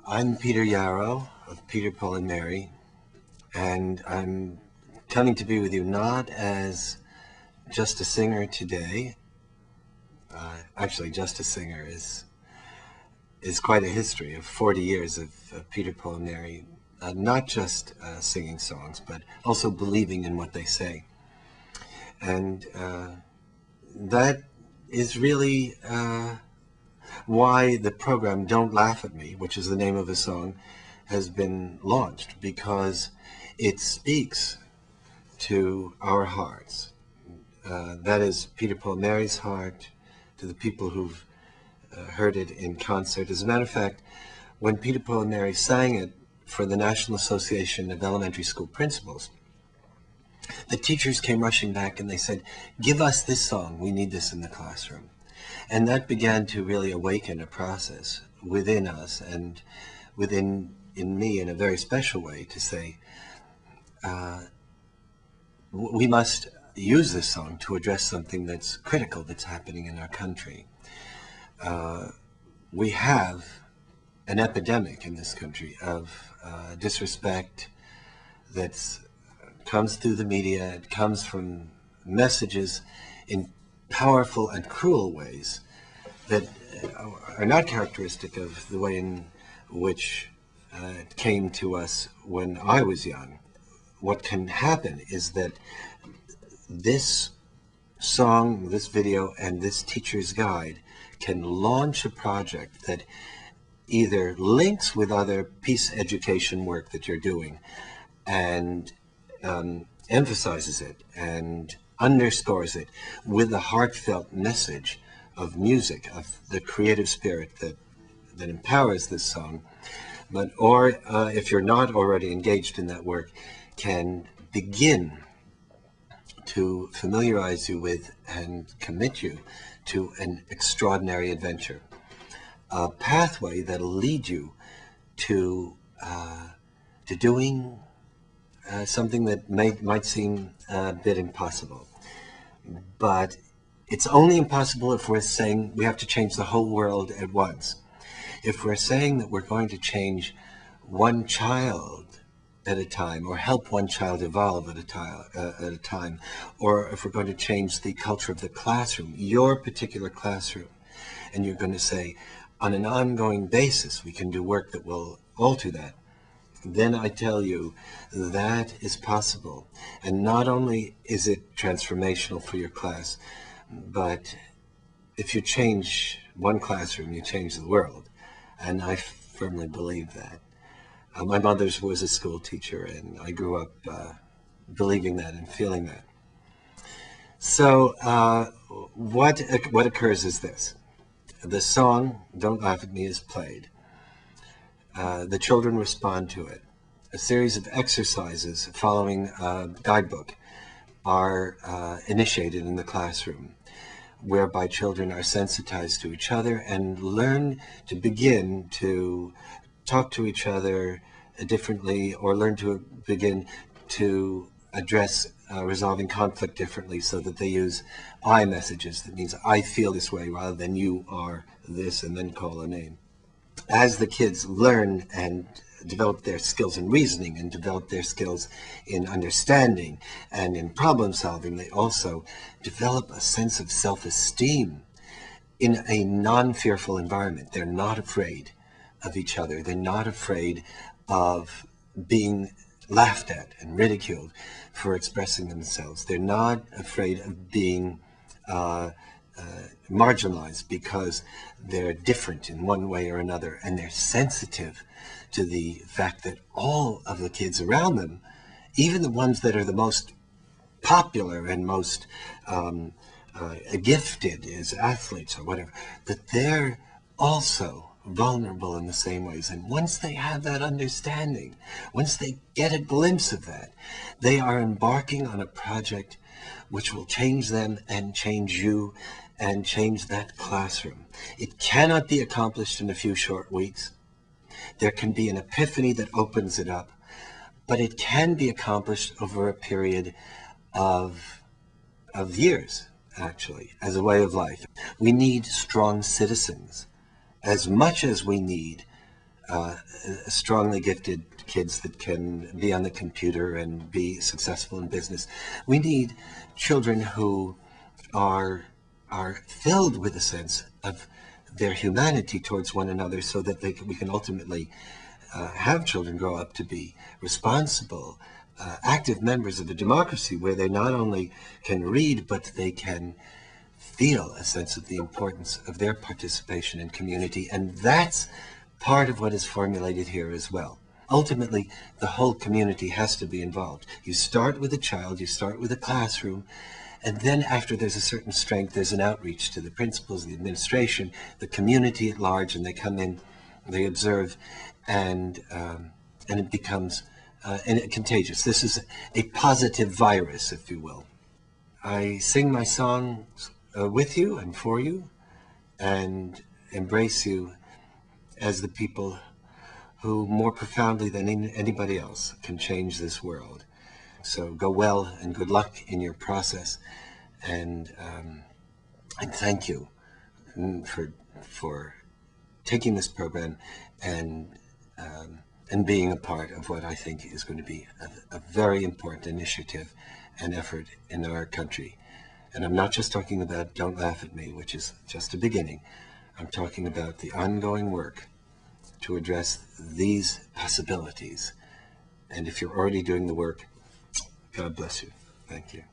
I'm Peter Yarrow of Peter, Paul and Mary, and I'm coming to be with you not as just a singer today. Actually, just a singer is quite a history of 40 years of Peter, Paul and Mary, not just singing songs, but also believing in what they say. And that is really why the program Don't Laugh at Me, which is the name of a song, has been launched, because it speaks to our hearts. That is Peter, Paul, and Mary's heart, to the people who've heard it in concert. As a matter of fact, when Peter, Paul, and Mary sang it for the National Association of Elementary School Principals, the teachers came rushing back and they said, "Give us this song, we need this in the classroom." And that began to really awaken a process within us and in me in a very special way to say, we must use this song to address something that's critical that's happening in our country. We have an epidemic in this country of disrespect that comes through the media. It comes from messages in powerful and cruel ways that are not characteristic of the way in which it came to us when I was young. What can happen is that this song, this video, and this teacher's guide can launch a project that either links with other peace education work that you're doing and emphasizes it and underscores it with the heartfelt message of music, of the creative spirit that empowers this song, or if you're not already engaged in that work, can begin to familiarize you with and commit you to an extraordinary adventure, a pathway that'll lead you to doing something that might seem a bit impossible. But it's only impossible if we're saying we have to change the whole world at once. If we're saying that we're going to change one child at a time, or help one child evolve at a time, or if we're going to change the culture of the classroom, your particular classroom, and you're going to say, on an ongoing basis, we can do work that will alter that, then I tell you that is possible. And not only is it transformational for your class, but if you change one classroom, you change the world. And I firmly believe that. My mother was a school teacher, and I grew up believing that and feeling that. So what occurs is this. The song, Don't Laugh at Me, is played. The children respond to it. A series of exercises following a guidebook are initiated in the classroom, whereby children are sensitized to each other and learn to begin to talk to each other differently, or learn to begin to address resolving conflict differently, so that they use I messages. That means I feel this way rather than you are this, and then call a name. As the kids learn and develop their skills in reasoning and develop their skills in understanding and in problem solving, they also develop a sense of self-esteem in a non-fearful environment. They're not afraid of each other. They're not afraid of being laughed at and ridiculed for expressing themselves. They're not afraid of being marginalized because they're different in one way or another, and they're sensitive to the fact that all of the kids around them, even the ones that are the most popular and most gifted as athletes or whatever, that they're also vulnerable in the same ways. And once they have that understanding, once they get a glimpse of that, they are embarking on a project which will change them and change you and change that classroom. It cannot be accomplished in a few short weeks. There can be an epiphany that opens it up, but it can be accomplished over a period of years, actually, as a way of life. We need strong citizens as much as we need strongly gifted kids that can be on the computer and be successful in business. We need children who are filled with a sense of their humanity towards one another, so that we can ultimately have children grow up to be responsible, active members of a democracy where they not only can read, but they can feel a sense of the importance of their participation in community. And that's part of what is formulated here as well. Ultimately, the whole community has to be involved. You start with a child, you start with a classroom, and then after there's a certain strength, there's an outreach to the principals, the administration, the community at large, and they come in, they observe, and it becomes contagious. This is a positive virus, if you will. I sing my songs with you and for you, and embrace you as the people who more profoundly than anybody else can change this world. So go well and good luck in your process, and thank you for taking this program and being a part of what I think is going to be a very important initiative and effort in our country. And I'm not just talking about Don't Laugh at Me, which is just a beginning. I'm talking about the ongoing work to address these possibilities. And if you're already doing the work, God bless you. Thank you.